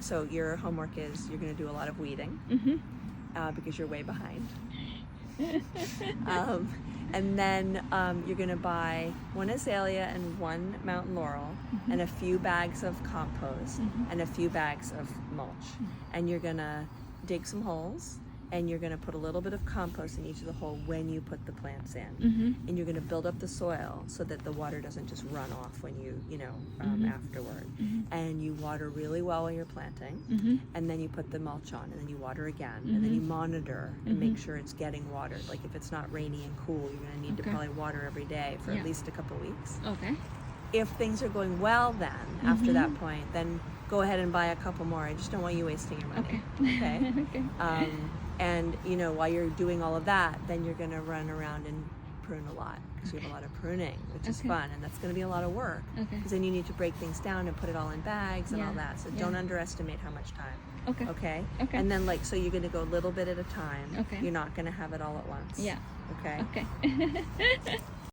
So your homework is you're going to do a lot of weeding because you're way behind. And then you're going to buy 1 azalea and 1 mountain laurel and a few bags of compost and a few bags of mulch. And you're going to dig some holes, and you're going to put a little bit of compost in each of the hole when you put the plants in. And you're going to build up the soil so that the water doesn't just run off when you afterward. And you water really well while you're planting, and then you put the mulch on, and then you water again, and then you monitor and make sure it's getting watered. Like if it's not rainy and cool, you're going to need to probably water every day for at least a couple weeks. Okay. If things are going well then, after that point, then go ahead and buy a couple more. I just don't want you wasting your money. Okay? Okay. And while you're doing all of that, then you're going to run around and prune a lot, because you have a lot of pruning, which is fun, and that's going to be a lot of work, because then you need to break things down and put it all in bags and all that. So don't underestimate how much time. Okay. And then so you're going to go a little bit at a time. You're not going to have it all at once. Yeah. Okay. Okay.